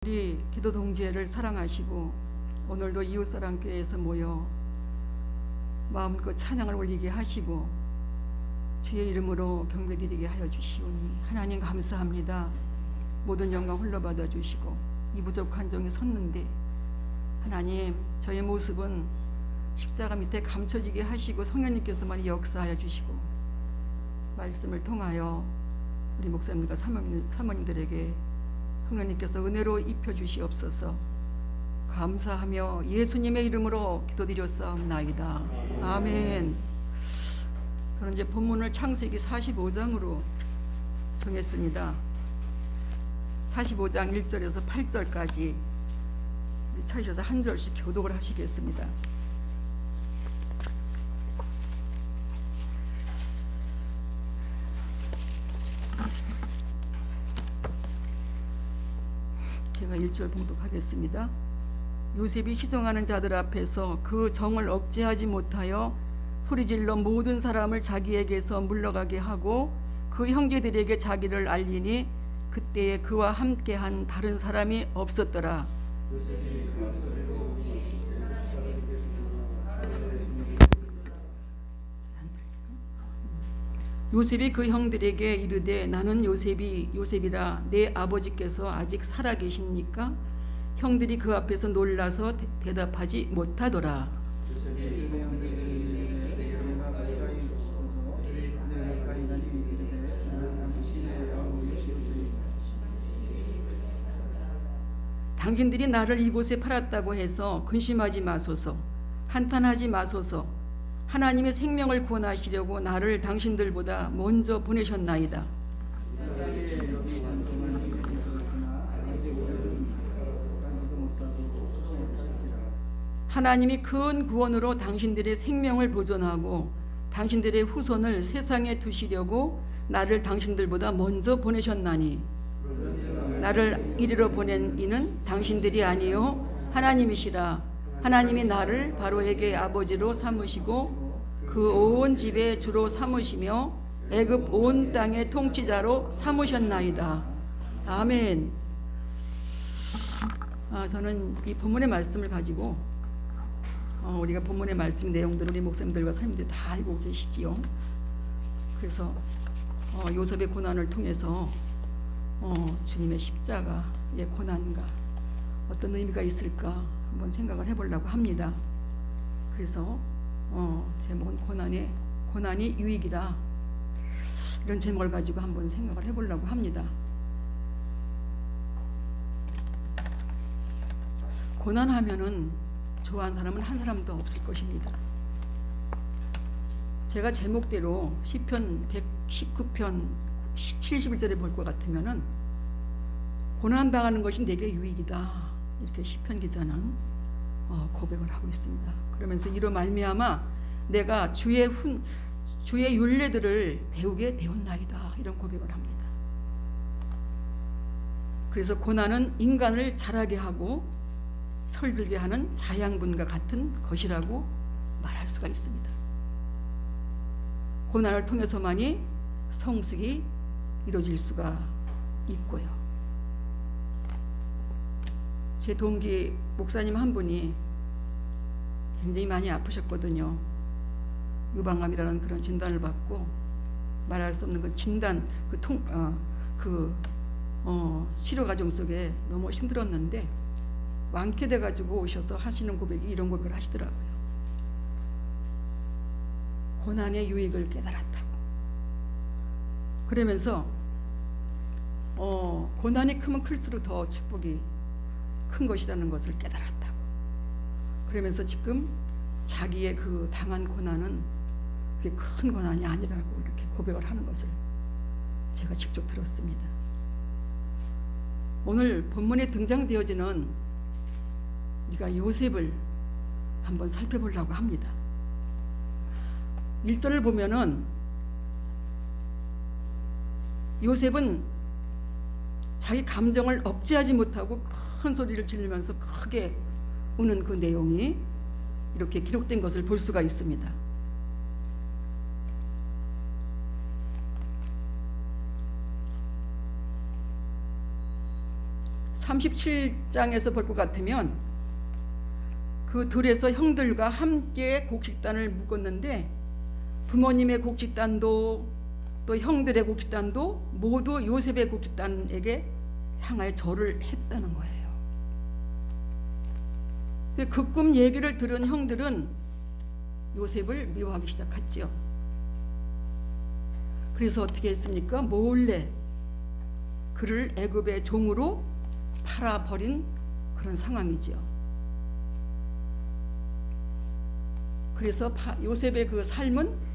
우리 기도 동지애를 사랑하시고 오늘도 이웃사랑교회에서 모여 마음껏 찬양을 올리게 하시고 주의 이름으로 경배드리게 하여 주시오니 하나님 감사합니다. 모든 영광 홀로 받아 주시고 이 부족한 종에 섰는데 하나님 저의 모습은 십자가 밑에 감춰지게 하시고 성령님께서만 역사하여 주시고 말씀을 통하여 우리 목사님들과 사모님들에게 성령님께서 은혜로 입혀주시옵소서. 감사하며 예수님의 이름으로 기도드렸사옵나이다. 아멘. 저는 이제 본문을 창세기 45장으로 정했습니다. 45장 1절에서 8절까지 찾으셔서 한 절씩 교독을 하시겠습니다. 제가 1절 봉독하겠습니다. 요셉이 희송하는 자들 앞에서 그 정을 억제하지 못하여 소리질러 모든 사람을 자기에게서 물러가게 하고 그 형제들에게 자기를 알리니 그때에 그와 함께한 다른 사람이 없었더라. 요셉이 그 형들에게 이르되 나는 요셉이라 내 아버지께서 아직 살아 계십니까? 형들이 그 앞에서 놀라서 대답하지 못하더라. 당신들이 나를 이곳에 팔았다고 해서 근심하지 마소서. 한탄하지 마소서. 하나님의 생명을 구원하시려고 나를 당신들보다 먼저 보내셨나이다. 하나님이 큰 구원으로 당신들의 생명을 보존하고 당신들의 후손을 세상에 두시려고 나를 당신들보다 먼저 보내셨나니 나를 이리로 보낸 이는 당신들이 아니요 하나님이시라. 하나님이 나를 바로에게 아버지로 삼으시고 그 온 집의 주로 삼으시며 애굽 온 땅의 통치자로 삼으셨나이다. 아멘. 저는 이 본문의 말씀을 가지고 우리가 본문의 말씀 내용들을 우리 목사님들과 사님들이 다 알고 계시지요. 그래서 요셉의 고난을 통해서 주님의 십자가의 고난과 어떤 의미가 있을까 한번 생각을 해보려고 합니다. 그래서 제목은 고난이 유익이라 이런 제목을 가지고 한번 생각을 해보려고 합니다. 고난하면은 좋아하는 사람은 한 사람도 없을 것입니다. 제가 제목대로 시편 119편 71절에 볼 것 같으면은 고난당하는 것이 내게 유익이다 이렇게 시편 기자는 고백을 하고 있습니다. 그러면서 이로 말미암아 내가 주의 율례들을 배우게 되었나이다 이런 고백을 합니다. 그래서 고난은 인간을 자라게 하고 철들게 하는 자양분과 같은 것이라고 말할 수가 있습니다. 고난을 통해서만이 성숙이 이루어질 수가 있고요. 제 동기 목사님 한 분이 굉장히 많이 아프셨거든요. 유방암이라는 그런 진단을 받고 말할 수 없는 그 진단, 치료 과정 속에 너무 힘들었는데 완쾌돼 가지고 오셔서 하시는 고백이 이런 고백을 하시더라고요. 고난의 유익을 깨달았다고. 그러면서 고난이 크면 클수록 더 축복이 큰 것이라는 것을 깨달았다고. 그러면서 지금 자기의 그 당한 고난은 그게 큰 고난이 아니라고 이렇게 고백을 하는 것을 제가 직접 들었습니다. 오늘 본문에 등장되어지는 우리가 요셉을 한번 살펴보려고 합니다. 1절을 보면은 요셉은 자기 감정을 억제하지 못하고 큰 소리를 지르면서 크게 우는 그 내용이 이렇게 기록된 것을 볼 수가 있습니다. 37장에서 볼 것 같으면 그 들에서 형들과 함께 곡식단을 묶었는데 부모님의 곡식단도 또 형들의 곡식단도 모두 요셉의 곡식단에게 향하여 절을 했다는 거예요. 그 꿈 얘기를 들은 형들은 요셉을 미워하기 시작했죠. 그래서 어떻게 했습니까? 몰래 그를 애굽의 종으로 팔아버린 그런 상황이죠. 그래서 요셉의 그 삶은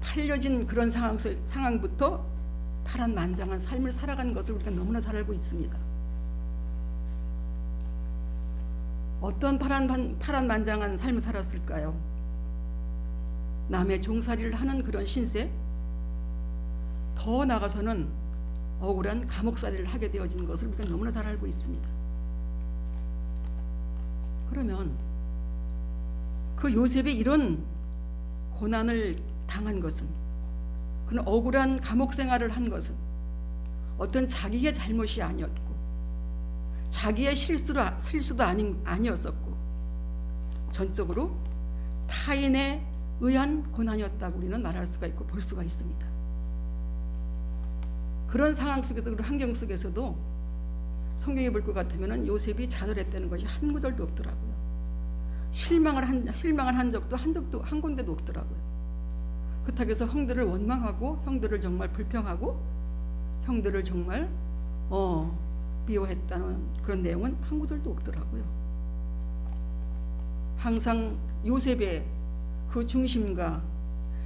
팔려진 그런 상황부터 파란만장한 삶을 살아가는 것을 우리가 너무나 잘 알고 있습니다. 어떤 파란만장한 삶을 살았을까요? 남의 종살이를 하는 그런 신세, 더 나아가서는 억울한 감옥살이를 하게 되어진 것을 우리가 너무나 잘 알고 있습니다. 그러면 그 요셉이 이런 고난을 당한 것은, 그는 억울한 감옥 생활을 한 것은 어떤 자기의 잘못이 아니었고 자기의 실수도 아니었었고 전적으로 타인에 의한 고난이었다고 우리는 말할 수가 있고 볼 수가 있습니다. 그런 상황 속에서, 그런 환경 속에서도 성경에 볼 것 같으면 요셉이 좌절했다는 것이 한 구절도 없더라고요. 실망을 한 적도 한 군데도 없더라고요. 그렇다고 해서 형들을 원망하고 형들을 정말 불평하고 형들을 정말 미워했다는 그런 내용은 한 구절도 없더라고요. 항상 요셉의 그 중심과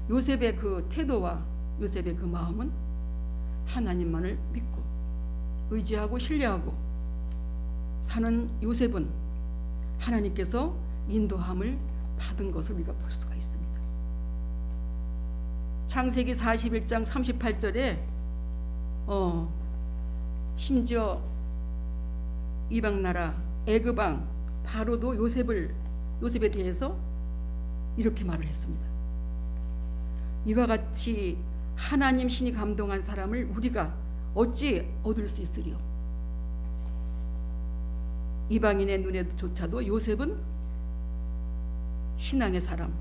요셉의 그 태도와 요셉의 그 마음은 하나님만을 믿고 의지하고 신뢰하고 사는 요셉은 하나님께서 인도함을 받은 것을 우리가 볼 수가 있습니다. 창세기 41장 38절에 심지어 이방나라 애굽왕 바로도 요셉에 대해서 이렇게 말을 했습니다. 이와 같이 하나님 신이 감동한 사람을 우리가 어찌 얻을 수 있으리요? 이방인의 눈에조차도 요셉은 신앙의 사람,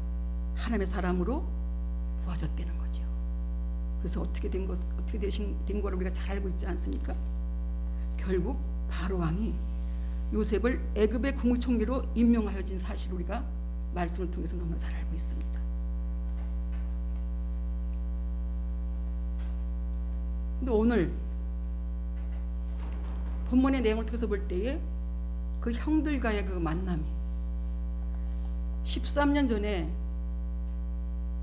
하나님의 사람으로 보아졌다는 거죠. 그래서 어떻게 된 걸 우리가 잘 알고 있지 않습니까? 결국 바로 왕이 요셉을 애굽의 국무총리로 임명하여진 사실을 우리가 말씀을 통해서 너무 잘 알고 있습니다. 근데 오늘 본문의 내용을 통해서 볼 때에 그 형들과의 그 만남이 13년 전에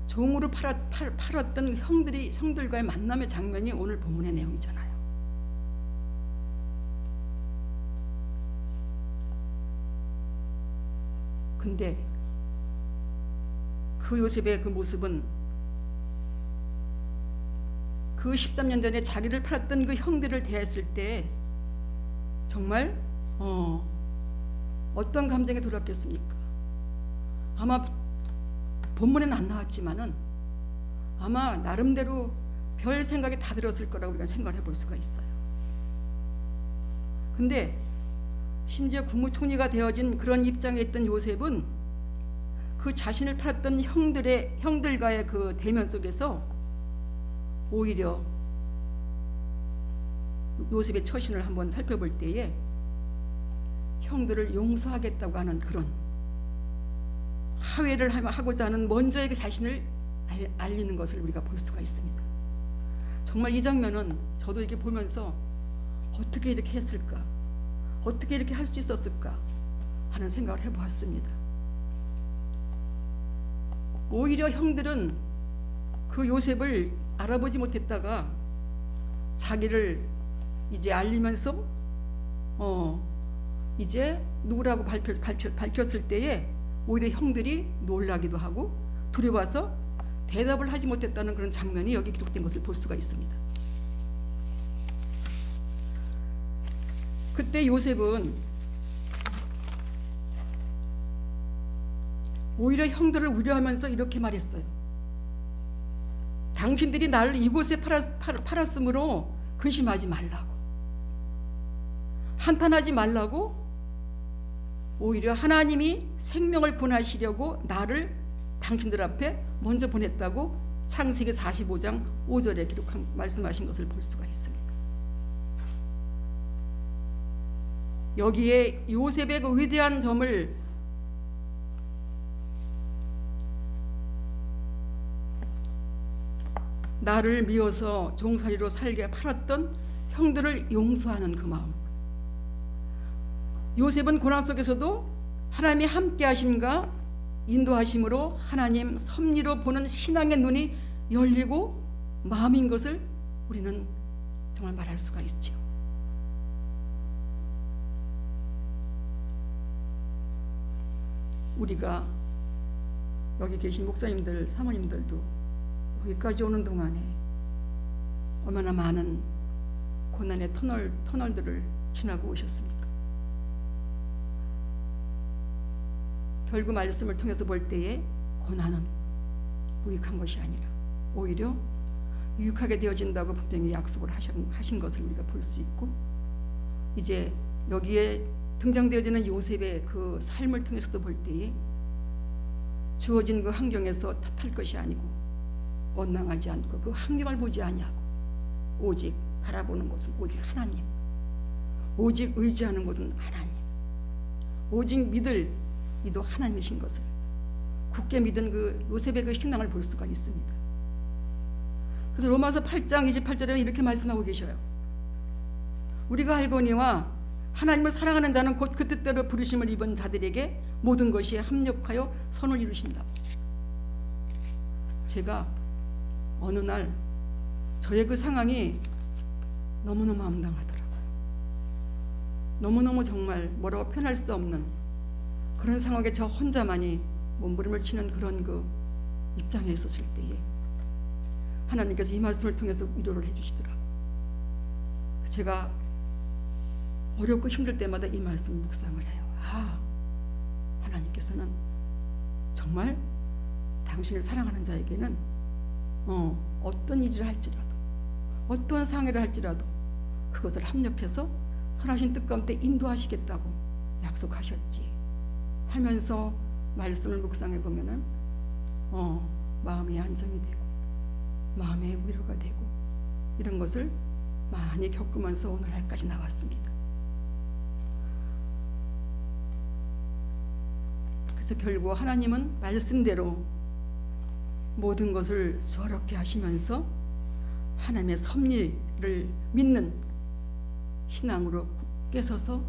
종으로 팔았던 형들과의 만남의 장면이 오늘 본문의 내용이잖아요. 근데 그 요셉의 그 모습은 그 13년 전에 자기를 팔았던 그 형들을 대했을 때 정말 어떤 감정이 들었겠습니까? 아마 본문에는 안 나왔지만은 아마 나름대로 별 생각이 다 들었을 거라고 우리가 생각을 해볼 수가 있어요. 근데 심지어 국무총리가 되어진 그런 입장에 있던 요셉은 그 자신을 팔았던 형들과의 그 대면 속에서 오히려 요셉의 처신을 한번 살펴볼 때에 형들을 용서하겠다고 하는 그런 하회를 하고자 하는 먼저에게 자신을 알리는 것을 우리가 볼 수가 있습니다. 정말 이 장면은 저도 이렇게 보면서 어떻게 이렇게 했을까? 어떻게 이렇게 할 수 있었을까? 하는 생각을 해보았습니다. 오히려 형들은 그 요셉을 알아보지 못했다가 자기를 이제 알리면서 이제 누구라고 밝혔을 때에 오히려 형들이 놀라기도 하고 두려워서 대답을 하지 못했다는 그런 장면이 여기 기록된 것을 볼 수가 있습니다. 그때 요셉은 오히려 형들을 우려하면서 이렇게 말했어요. 당신들이 나를 이곳에 팔았으므로 근심하지 말라고. 한탄하지 말라고 오히려 하나님이 생명을 권하시려고 나를 당신들 앞에 먼저 보냈다고 창세기 45장 5절에 기록한 말씀하신 것을 볼 수가 있습니다. 여기에 요셉의 그 위대한 점을 나를 미워서 종살이로 살게 팔았던 형들을 용서하는 그 마음. 요셉은 고난 속에서도 하나님이 함께 하심과 인도하심으로 하나님 섭리로 보는 신앙의 눈이 열리고 마음인 것을 우리는 정말 말할 수가 있죠. 우리가 여기 계신 목사님들, 사모님들도 여기까지 오는 동안에 얼마나 많은 고난의 터널들을 지나고 오셨습니까? 결국 말씀을 통해서 볼 때에 고난은 무익한 것이 아니라 오히려 유익하게 되어진다고 분명히 약속을 하신 것을 우리가 볼 수 있고, 이제 여기에 등장되어지는 요셉의 그 삶을 통해서도 볼 때에 주어진 그 환경에서 탓할 것이 아니고 원망하지 않고 그 환경을 보지 아니하고 오직 바라보는 것은 오직 하나님, 오직 의지하는 것은 하나님, 오직 믿을 이도 하나님이신 것을 굳게 믿은 그 요셉의 그 신앙을 볼 수가 있습니다. 그래서 로마서 8장 28절에는 이렇게 말씀하고 계셔요. 우리가 알거니와 하나님을 사랑하는 자는 곧 그 뜻대로 부르심을 입은 자들에게 모든 것이 합력하여 선을 이루신다. 제가 어느 날 저의 그 상황이 너무너무 암담하더라고요. 너무너무 정말 뭐라고 표현할 수 없는 그런 상황에 저 혼자만이 몸부림을 치는 그런 그 입장에 있었을 때에 하나님께서 이 말씀을 통해서 위로를 해주시더라고요. 제가 어렵고 힘들 때마다 이 말씀을 묵상을 해요. 하나님께서는 정말 당신을 사랑하는 자에게는 어떤 일을 할지라도 어떤 상해를 할지라도 그것을 합력해서 선하신 뜻 가운데 인도하시겠다고 약속하셨지 하면서 말씀을 묵상해 보면은 마음의 안정이 되고 마음의 위로가 되고 이런 것을 많이 겪으면서 오늘날까지 나왔습니다. 그래서 결국 하나님은 말씀대로 모든 것을 저렇게 하시면서 하나님의 섭리를 믿는 신앙으로 굳게 서서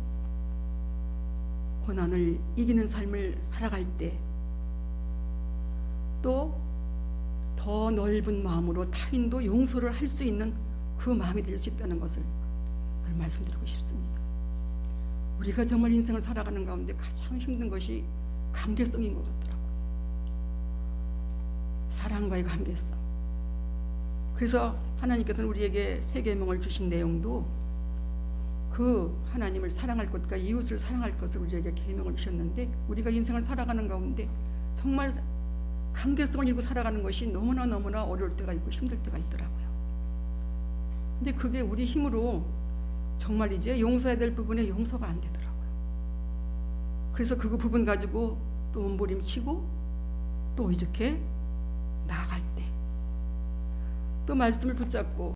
고난을 이기는 삶을 살아갈 때 또 더 넓은 마음으로 타인도 용서를 할 수 있는 그 마음이 될 수 있다는 것을 말씀드리고 싶습니다. 우리가 정말 인생을 살아가는 가운데 가장 힘든 것이 관계성인 것 같더라고요. 사랑과의 관계성. 그래서 하나님께서는 우리에게 세 계명을 주신 내용도 그 하나님을 사랑할 것과 이웃을 사랑할 것을 우리에게 계명을 주셨는데 우리가 인생을 살아가는 가운데 정말 관계성을 잃고 살아가는 것이 너무나 어려울 때가 있고 힘들 때가 있더라고요. 근데 그게 우리 힘으로 정말 이제 용서해야 될 부분에 용서가 안 되더라고요. 그래서 그 부분 가지고 또 몸부림치고 또 이렇게 나아갈 때 또 말씀을 붙잡고